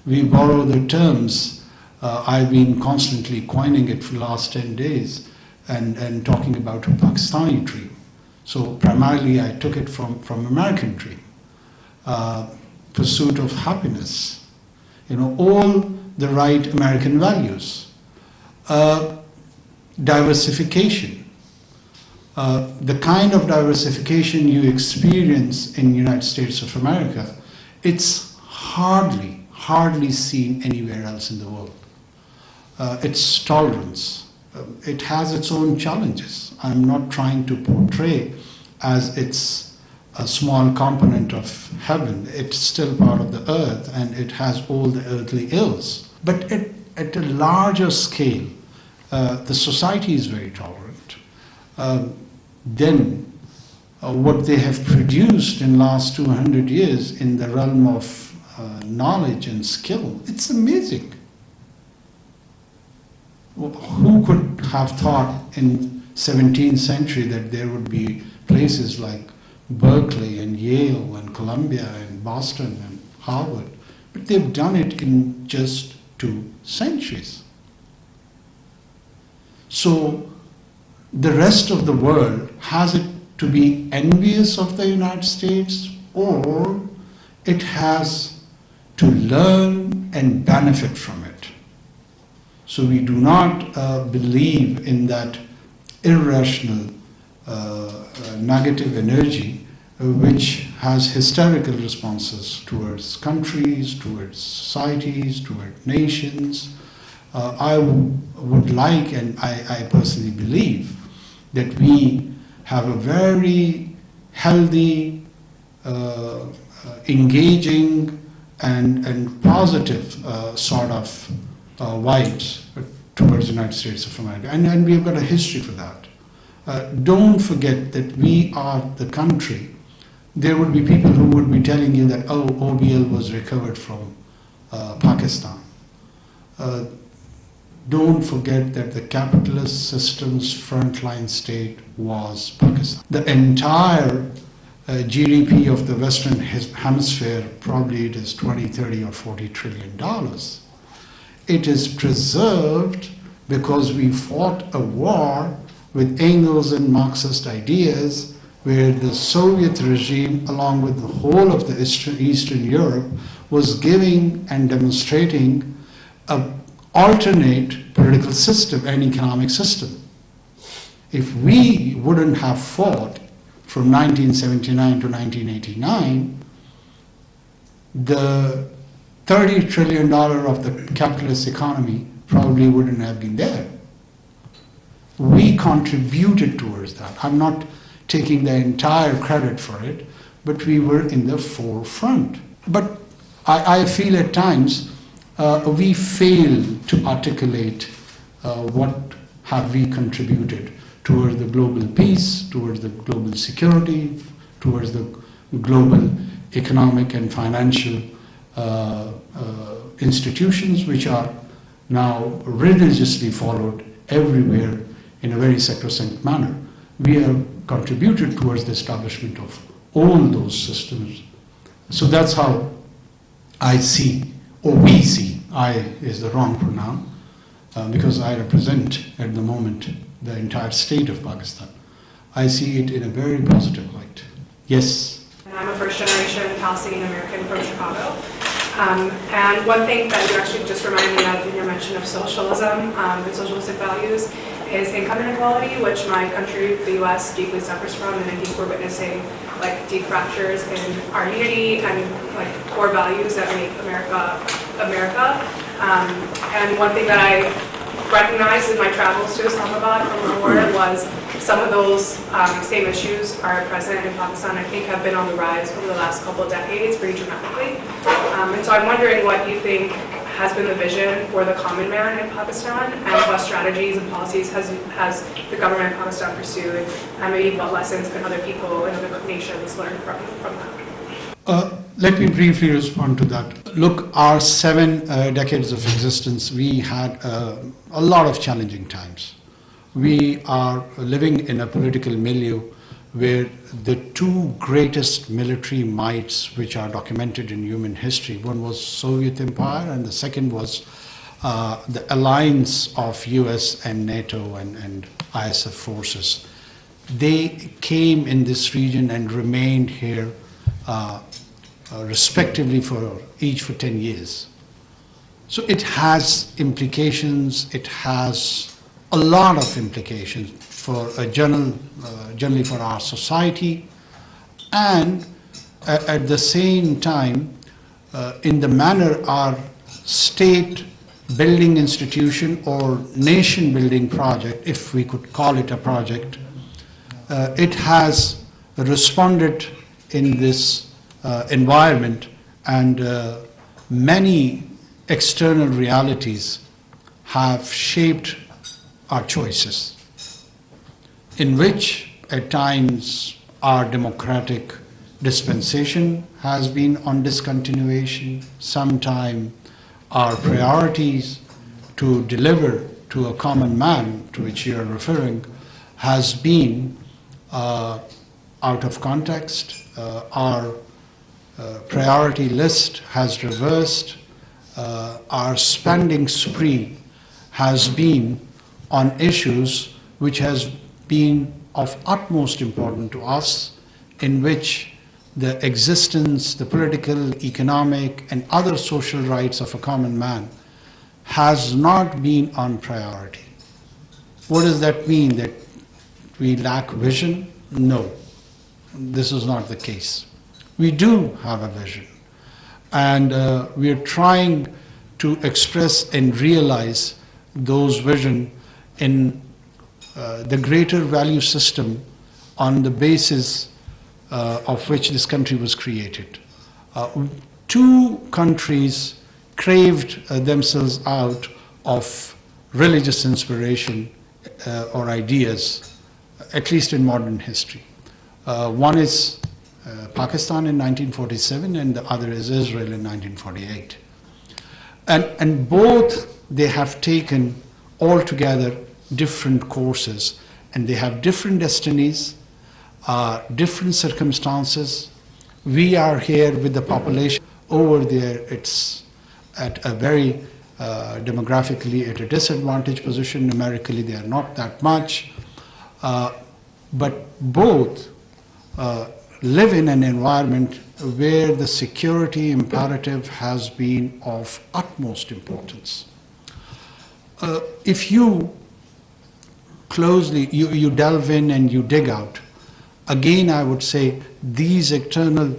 We borrow the terms. I've been constantly coining it for the last 10 days and talking about a Pakistani dream. So primarily I took it from American dream. Pursuit of happiness, all the right American values. Diversification. The kind of diversification you experience in the United States of America, it's hardly seen anywhere else in the world. It's tolerance. It has its own challenges. I'm not trying to portray as it's a small component of heaven. It's still part of the earth and it has all the earthly ills. But at a larger scale, the society is very tolerant. Then what they have produced in the last 200 years in the realm of knowledge and skill, it's amazing. Who could have thought in 17th century that there would be places like Berkeley and Yale and Columbia and Boston and Harvard? But they've done it in just 2 centuries. So the rest of the world has it to be envious of the United States, or it has to learn and benefit from it. So we do not believe in that irrational negative energy which has hysterical responses towards countries, towards societies, towards nations. I would like, and I personally believe, that we have a very healthy, engaging and positive sort of vibes towards the United States of America. And we've got a history for that. Don't forget that we are the country. There would be people who would be telling you that, OBL was recovered from Pakistan. Don't forget that the capitalist system's frontline state was Pakistan. The entire GDP of the Western Hemisphere, probably it is 20, 30 or 40 trillion dollars. It is preserved because we fought a war with Engels and Marxist ideas where the Soviet regime, along with the whole of the Eastern Europe, was giving and demonstrating an alternate political system and economic system. If we wouldn't have fought from 1979 to 1989, the $30 trillion of the capitalist economy probably wouldn't have been there. We contributed towards that. I'm not taking the entire credit for it, but we were in the forefront. But I feel at times we fail to articulate what have we contributed towards the global peace, towards the global security, towards the global economic and financial institutions which are now religiously followed everywhere in a very sacrosanct manner. We have contributed towards the establishment of all those systems. So that's how I see, or we see, I is the wrong pronoun, because I represent at the moment the entire state of Pakistan. I see it in a very positive light. Yes? I'm a first-generation Palestinian American from Chicago. And one thing that you actually just reminded me of in your mention of socialism and socialistic values is income inequality, which my country, the U.S., deeply suffers from, and I think we're witnessing deep fractures in our unity and core values that make America America. And one thing that I recognized in my travels to Islamabad from Anwar was some of those same issues are present in Pakistan. I think have been on the rise over the last couple of decades pretty dramatically. And so I'm wondering what you think has been the vision for the common man in Pakistan, and what strategies and policies has the government of Pakistan pursued, and maybe what lessons can other people in other nations learn from that? Let me briefly respond to that. Look, our 7 decades of existence, we had a lot of challenging times. We are living in a political milieu where the two greatest military mights which are documented in human history, one was Soviet Empire and the second was the alliance of US and NATO and ISF forces. They came in this region and remained here respectively for 10 years. So it has implications, it has a lot of implications for generally for our society, and at the same time, in the manner our state building institution or nation building project, if we could call it a project, it has responded in this environment, and many external realities have shaped our choices, in which at times our democratic dispensation has been on discontinuation, sometime our priorities to deliver to a common man, to which you are referring, has been out of context. Our priority list has reversed. Our spending spree has been on issues which has been of utmost importance to us, in which the existence, the political, economic, and other social rights of a common man has not been on priority. What does that mean? That we lack vision? No, this is not the case. We do have a vision, and we are trying to express and realize those vision in the greater value system on the basis of which this country was created. Two countries craved themselves out of religious inspiration or ideas, at least in modern history. One is Pakistan in 1947, and the other is Israel in 1948. And both, they have taken altogether different courses, and they have different destinies, different circumstances. We are here with the population. Over there, it's at a very demographically at a disadvantaged position. Numerically, they are not that much. But both live in an environment where the security imperative has been of utmost importance. If you closely, you delve in and you dig out, again I would say these external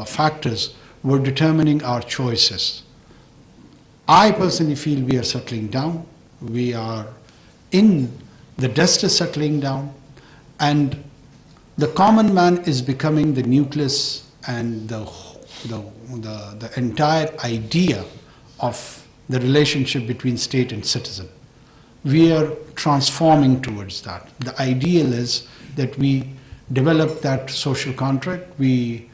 factors were determining our choices. I personally feel we are settling down. We are in, the dust is settling down, and the common man is becoming the nucleus and the entire idea of the relationship between state and citizen. We are transforming towards that. The ideal is that we develop that social contract, we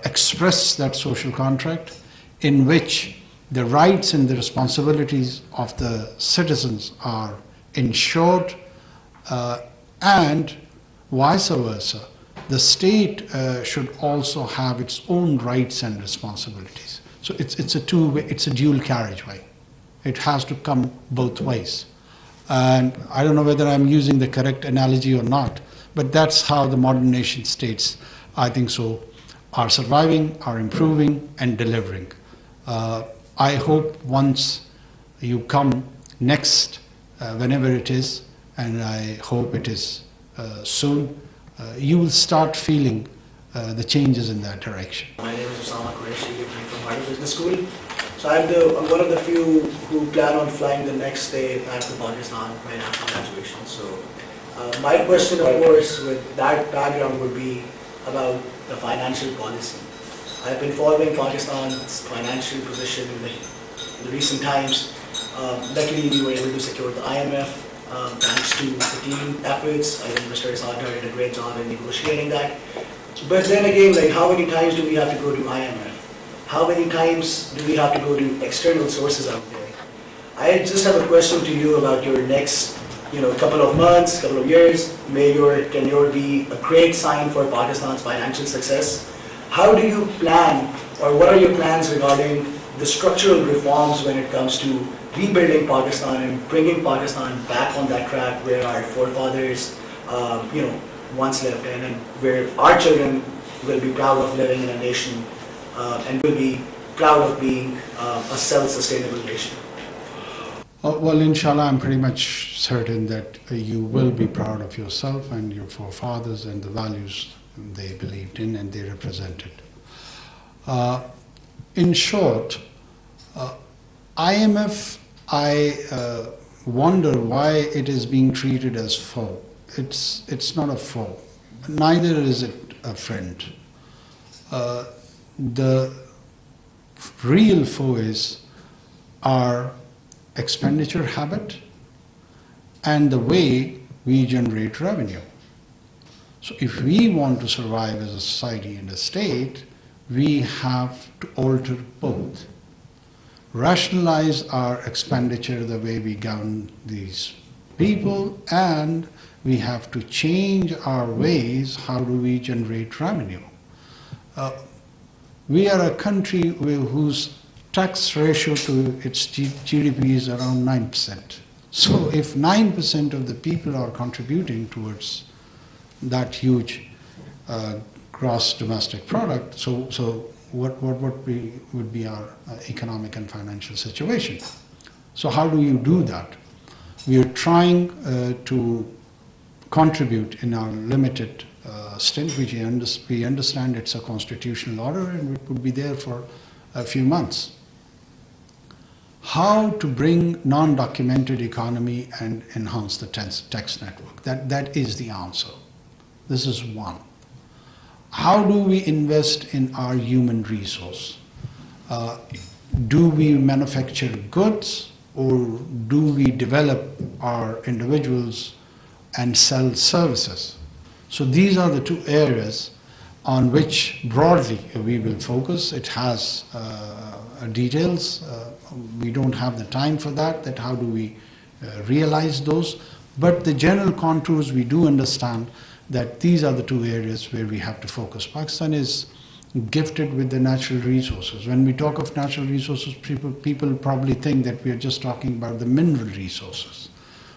express that social contract in which the rights and the responsibilities of the citizens are ensured, and vice versa. The state should also have its own rights and responsibilities. So it's a two-way, it's a dual carriageway. It has to come both ways. And I don't know whether I'm using the correct analogy or not, but that's how the modern nation states, I think so, are surviving, are improving, and delivering. I hope once you come next, whenever it is, and I hope it is soon, you will start feeling the changes in that direction. My name is E'zam from Harvard Business School. So I'm one of the few who plan on flying the next day back to Pakistan right after graduation. So my question, of course, with that background would be about the financial policy. I've been following Pakistan's financial position in the recent times. Luckily, we were able to secure the IMF thanks to the team efforts. I think Mr. E'zam did a great job in negotiating that. But then again, like, how many times do we have to go to IMF? How many times do we have to go to external sources out there? I just have a question to you about your next a couple of months, couple of years, may your tenure be a great sign for Pakistan's financial success. How do you plan, or what are your plans regarding the structural reforms when it comes to rebuilding Pakistan and bringing Pakistan back on that track where our forefathers, once lived in, and where our children will be proud of living in a nation and will be proud of being a self-sustainable nation? Well, inshallah, I'm pretty much certain that you will be proud of yourself and your forefathers and the values they believed in and they represented. In short, IMF, I wonder why it is being treated as foe. It's not a foe. Neither is it a friend. The real foe is our expenditure habit and the way we generate revenue. So if we want to survive as a society and a state, we have to alter both. Rationalize our expenditure the way we govern these people, and we have to change our ways. How do we generate revenue? We are a country whose tax ratio to its GDP is around 9%. So if 9% of the people are contributing towards that huge gross domestic product, so what would be our economic and financial situation? So how do you do that? We are trying to contribute in our limited stint, which we understand it's a constitutional order and it would be there for a few months. How to bring non-documented economy and enhance the tax network? That is the answer. This is one. How do we invest in our human resource? Do we manufacture goods, or do we develop our individuals and sell services? So these are the two areas on which broadly we will focus. It has details. We don't have the time for that how do we realize those. But the general contours, we do understand that these are the two areas where we have to focus. Pakistan is gifted with the natural resources. When we talk of natural resources, people probably think that we are just talking about the mineral resources.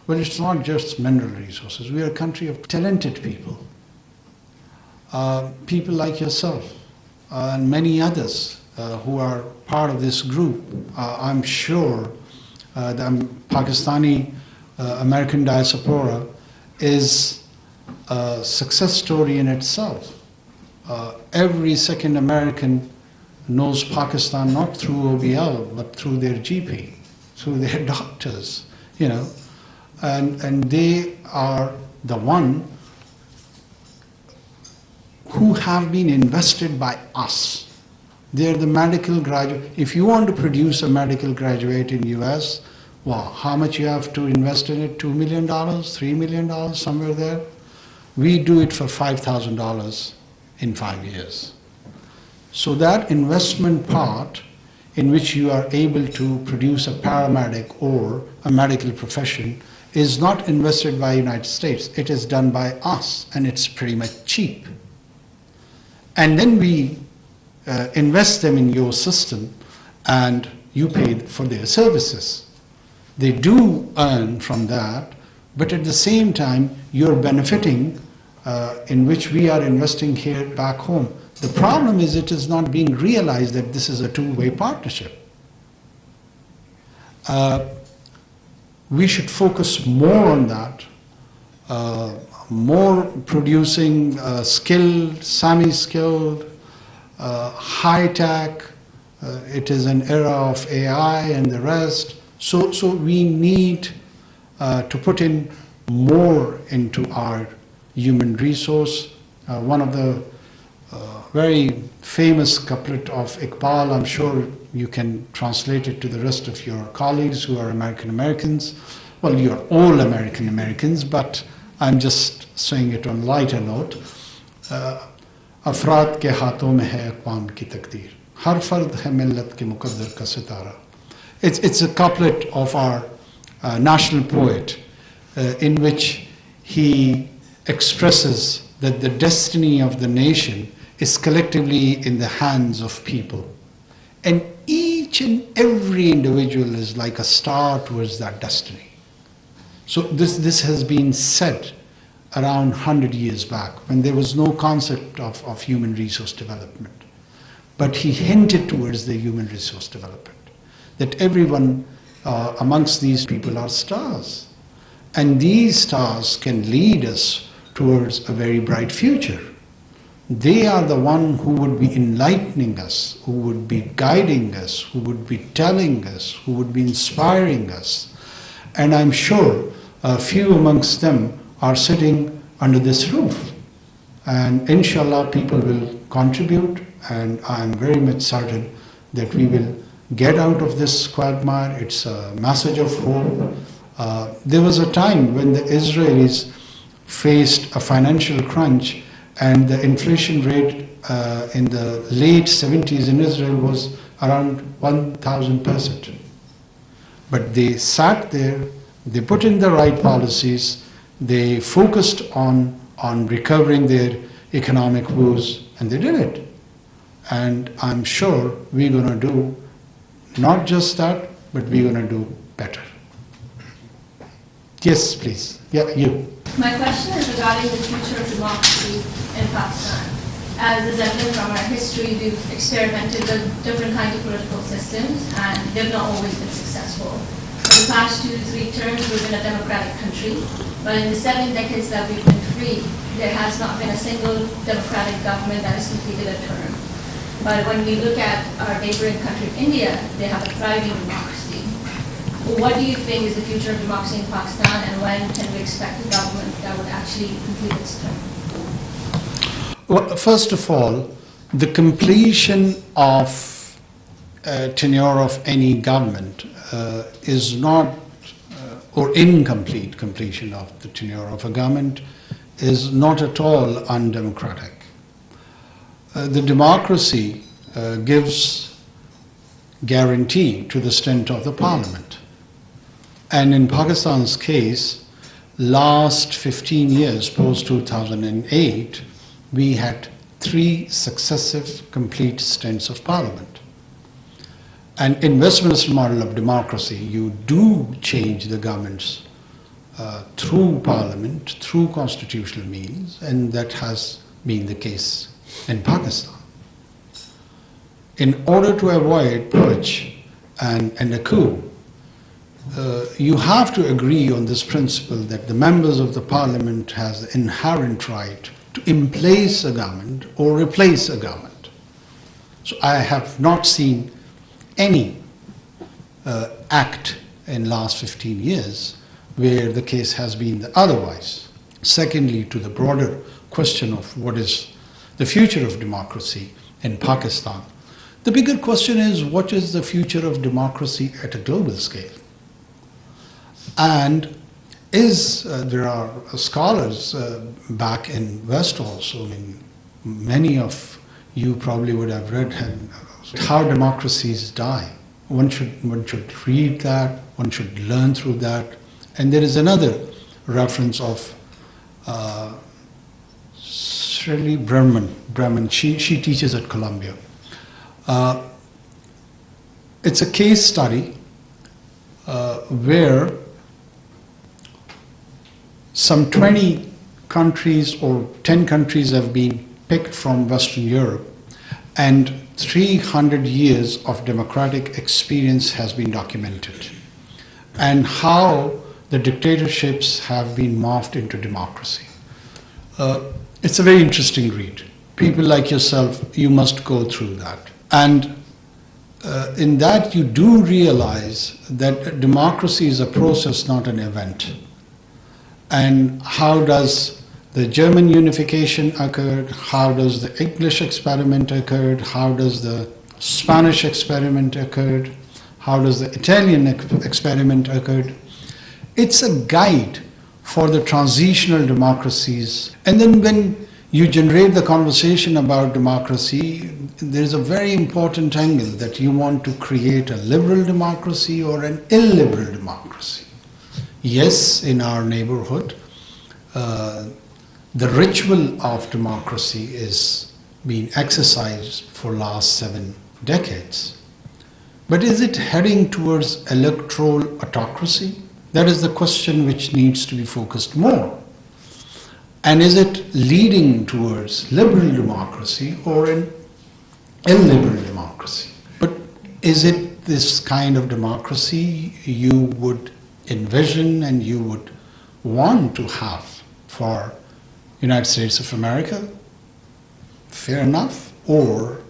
Well, it's not just mineral resources. We are a country of talented people. People like yourself and many others who are part of this group. I'm sure the Pakistani American diaspora is a success story in itself. Every second American knows Pakistan not through OBL but through their GP, through their doctors, and they are the one who have been invested by us. They're the medical graduate. If you want to produce a medical graduate in US, well, how much you have to invest in it? $2 million, $3 million, somewhere there. We do it for $5,000 in 5 years. So that investment part in which you are able to produce a paramedic or a medical profession is not invested by the United States. It is done by us, and it's pretty much cheap. And then we invest them in your system, and you pay for their services. They do earn from that, but at the same time, you're benefiting in which we are investing here back home. The problem is it is not being realized that this is a two-way partnership. We should focus more on that, more producing skilled, semi-skilled, high-tech. It is an era of AI and the rest. So we need to put in more into our human resource. One of the very famous couplet of Iqbal, I'm sure you can translate it to the rest of your colleagues who are American Americans. Well, you're all American Americans, but I'm just saying it on lighter note. अफराद के हाथों में है अक़वाम की तकदीर, हर फर्द है मिल्लत के मुक़द्दर का सितारा. It's a couplet of our national poet. in which he expresses that the destiny of the nation is collectively in the hands of people. And each and every individual is like a star towards that destiny. So this has been said around 100 years back, when there was no concept of human resource development. But he hinted towards the human resource development, that everyone amongst these people are stars. And these stars can lead us towards a very bright future. They are the one who would be enlightening us, who would be guiding us, who would be telling us, who would be inspiring us. And I'm sure a few amongst them are sitting under this roof. And inshallah, people will contribute, and I'm very much certain that we will get out of this quagmire. It's a message of hope. There was a time when the Israelis faced a financial crunch, and the inflation rate in the late 70s in Israel was around 1,000%. But they sat there, they put in the right policies, they focused on recovering their economic woes, and they did it. And I'm sure we're going to do not just that, but we're going to do better. Yes, please. Yeah, you. My question is regarding the future of democracy in Pakistan. As is evident from our history, we've experimented with different kinds of political systems, and they've not always been successful. For the past 2 to 3 terms, we've been a democratic country, but in the 7 decades that we've been free, there has not been a single democratic government that has completed a term. But when we look at our neighboring country of India, they have a thriving democracy. What do you think is the future of democracy in Pakistan, and when can we expect a government that would actually complete its term? Well, first of all, the completion of tenure of any government is not, or incomplete completion of the tenure of a government is not at all undemocratic. The democracy gives guarantee to the strength of the parliament. And in Pakistan's case, last 15 years, post-2008, we had 3 successive complete stints of parliament. And in Westminster model of democracy, you do change the governments through parliament, through constitutional means, and that has been the case in Pakistan. In order to avoid purge and a coup, you have to agree on this principle that the members of the parliament has the inherent right to emplace a government or replace a government. So I have not seen any act in last 15 years where the case has been otherwise. Secondly, to the broader question of what is the future of democracy in Pakistan, the bigger question is, what is the future of democracy at a global scale? And there are scholars back in West also, I mean, many of you probably would have read how democracies die. One should read that, one should learn through that. And there is another reference of Shirley Brahman. She teaches at Columbia. It's a case study where some 20 countries or 10 countries have been picked from Western Europe, and 300 years of democratic experience has been documented, and how the dictatorships have been morphed into democracy. It's a very interesting read. People like yourself, you must go through that. And in that you do realize that democracy is a process, not an event. And how does the German unification occurred? How does the English experiment occurred? How does the Spanish experiment occurred? How does the Italian experiment occurred? It's a guide for the transitional democracies. And then when you generate the conversation about democracy, there's a very important angle that you want to create a liberal democracy or an illiberal democracy. Yes, in our neighborhood, the ritual of democracy is being exercised for last 7 decades. But is it heading towards electoral autocracy? That is the question which needs to be focused more. And is it leading towards liberal democracy or an illiberal democracy? But is it this kind of democracy you would envision and you would want to have for United States of America? Fair enough. Or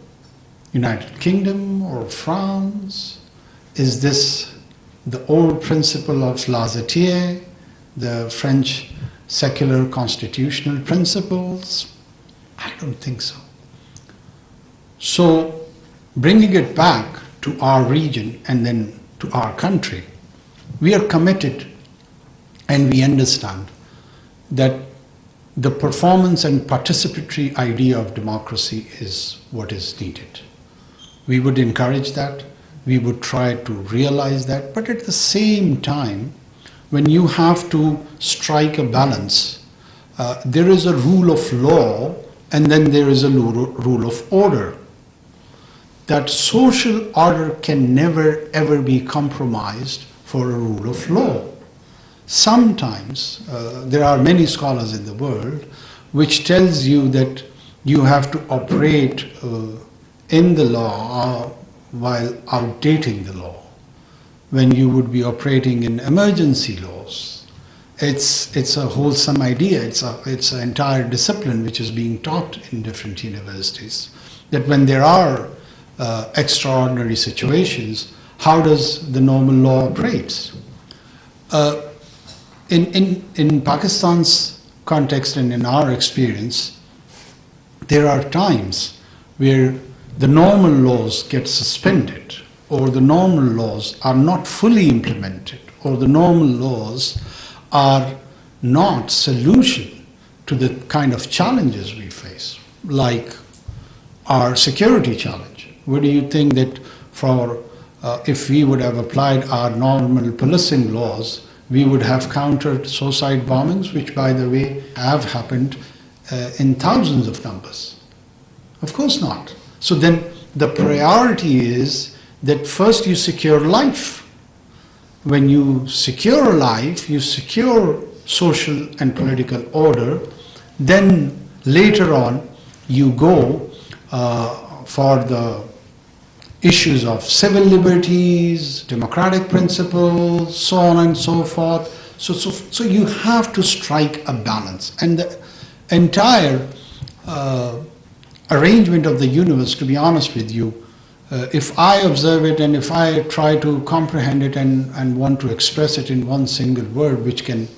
United Kingdom or France? Is this the old principle of laissez-faire, the French secular constitutional principles? I don't think so. So, bringing it back to our region and then to our country, we are committed and we understand that the performance and participatory idea of democracy is what is needed. We would encourage that, we would try to realize that, but at the same time, when you have to strike a balance, there is a rule of law and then there is a rule of order. That social order can never ever be compromised for a rule of law. Sometimes, there are many scholars in the world which tells you that you have to operate in the law while outdating the law, when you would be operating in emergency laws. It's a wholesome idea, it's an entire discipline which is being taught in different universities, that when there are extraordinary situations, how does the normal law operate? In Pakistan's context and in our experience, there are times where the normal laws get suspended, or the normal laws are not fully implemented, or the normal laws are not solution to the kind of challenges we face, like our security challenge. What do you think that if we would have applied our normal policing laws, we would have countered suicide bombings, which, by the way, have happened in thousands of numbers? Of course not. So then the priority is that first you secure life. When you secure life, you secure social and political order, then later on you go for the issues of civil liberties, democratic principles, so on and so forth. So you have to strike a balance. And the entire arrangement of the universe, to be honest with you, if I observe it and if I try to comprehend it and want to express it in one single word which can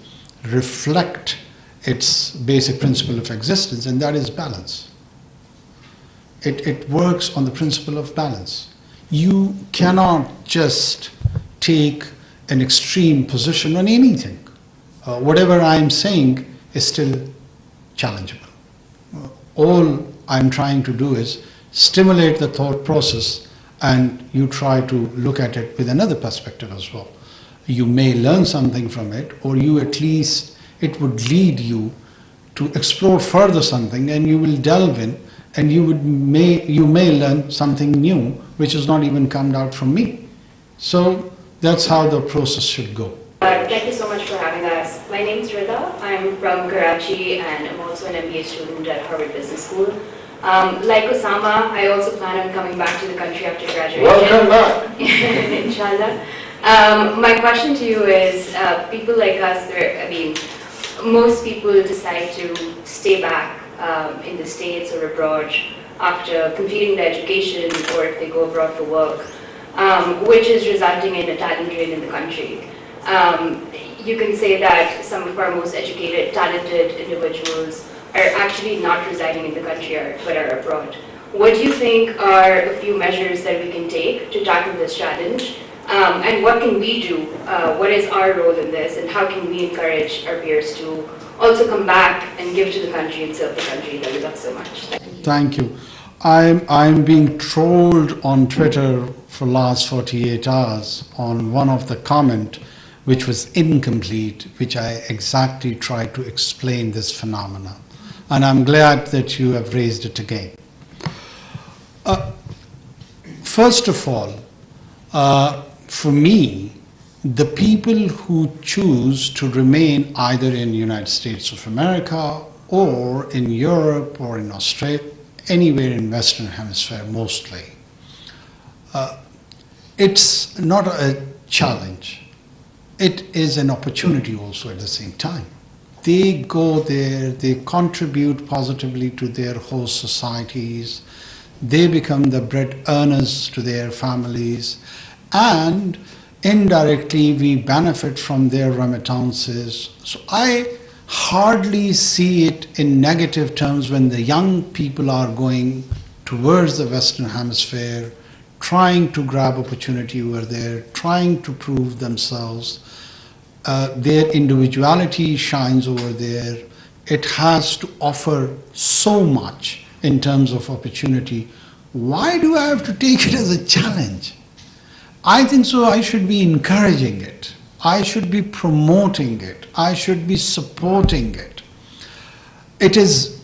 reflect its basic principle of existence, and that is balance. It works on the principle of balance. You cannot just take an extreme position on anything. Whatever I'm saying is still challengeable. All I'm trying to do is stimulate the thought process, and you try to look at it with another perspective as well. You may learn something from it, or you at least, it would lead you to explore further something, and you will delve in, and you may learn something new which has not even come out from me. So that's how the process should go. Thank you so much for having us. My name is Rida. I'm from Karachi and I'm also an MBA student at Harvard Business School. Like Osama, I also plan on coming back to the country after graduation. Welcome back. Inshallah. My question to you is, people like us, most people decide to stay back in the States or abroad after completing their education, or if they go abroad for work, which is resulting in a talent drain in the country. You can say that some of our most educated, talented individuals are actually not residing in the country but are abroad. What do you think are a few measures that we can take to tackle this challenge? And what can we do? What is our role in this? And how can we encourage our peers to also come back and give to the country and serve the country that we love so much? Thank you. I'm being trolled on Twitter for last 48 hours on one of the comment which was incomplete, which I exactly tried to explain this phenomena. And I'm glad that you have raised it again. First of all, for me, the people who choose to remain either in the United States of America or in Europe or in Australia, anywhere in Western Hemisphere mostly, it's not a challenge. It is an opportunity also at the same time. They go there, they contribute positively to their host societies, they become the bread earners to their families, and indirectly we benefit from their remittances. So I hardly see it in negative terms when the young people are going towards the Western Hemisphere, trying to grab opportunity over there, trying to prove themselves. Their individuality shines over there. It has to offer so much in terms of opportunity. Why do I have to take it as a challenge? I think so I should be encouraging it. I should be promoting it. I should be supporting it. It is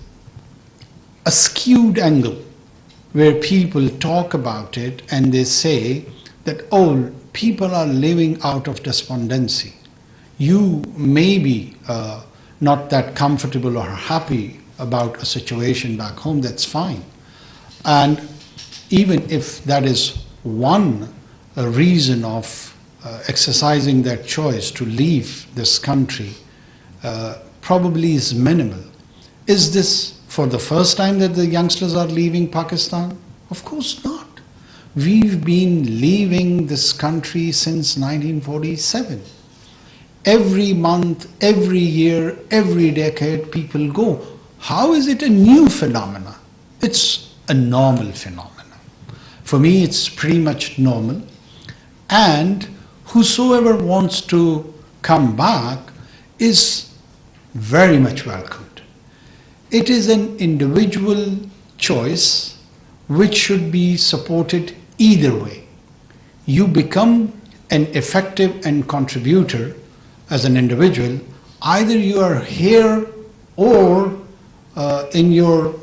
a skewed angle where people talk about it and they say that, oh, people are living out of despondency. You may be not that comfortable or happy about a situation back home, that's fine. And even if that is one reason of exercising that choice to leave this country, probably is minimal. Is this for the first time that the youngsters are leaving Pakistan? Of course not. We've been leaving this country since 1947. Every month, every year, every decade, people go. How is it a new phenomena? It's a normal phenomena. For me, it's pretty much normal. And whosoever wants to come back is very much welcomed. It is an individual choice which should be supported either way. You become an effective and contributor as an individual, either you are here or in your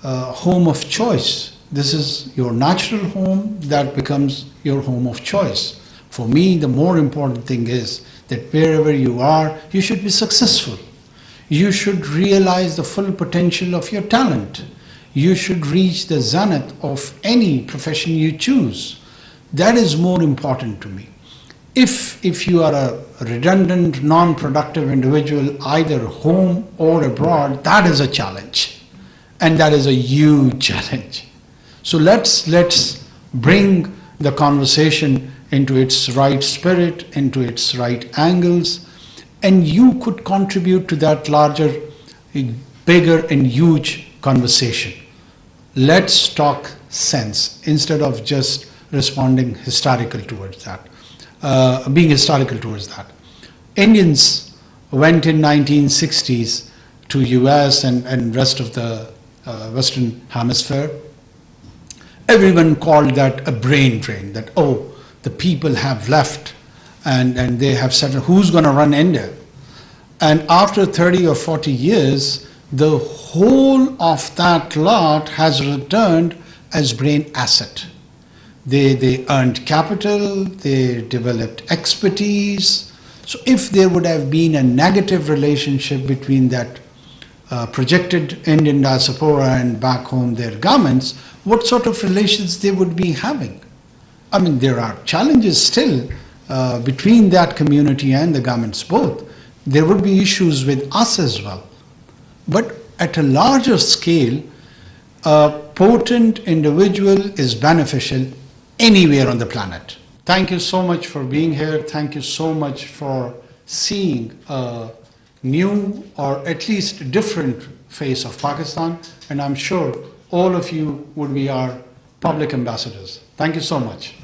home of choice. This is your natural home, that becomes your home of choice. For me, the more important thing is that wherever you are, you should be successful. You should realize the full potential of your talent. You should reach the zenith of any profession you choose. That is more important to me. If you are a redundant, non-productive individual, either home or abroad, that is a challenge. And that is a huge challenge. So let's bring the conversation into its right spirit, into its right angles, and you could contribute to that larger, bigger and huge conversation. Let's talk sense instead of just responding hysterical towards that, being hysterical towards that. Indians went in 1960s to US and rest of the Western Hemisphere. Everyone called that a brain drain, that, oh, the people have left and they have said, who's going to run India? And after 30 or 40 years, the whole of that lot has returned as brain asset. They earned capital, they developed expertise. So if there would have been a negative relationship between that projected Indian diaspora and back home their governments, what sort of relations they would be having? I mean, there are challenges still between that community and the governments both. There would be issues with us as well. But at a larger scale, a potent individual is beneficial anywhere on the planet. Thank you so much for being here. Thank you so much for seeing a new or at least different face of Pakistan. And I'm sure all of you would be our public ambassadors. Thank you so much.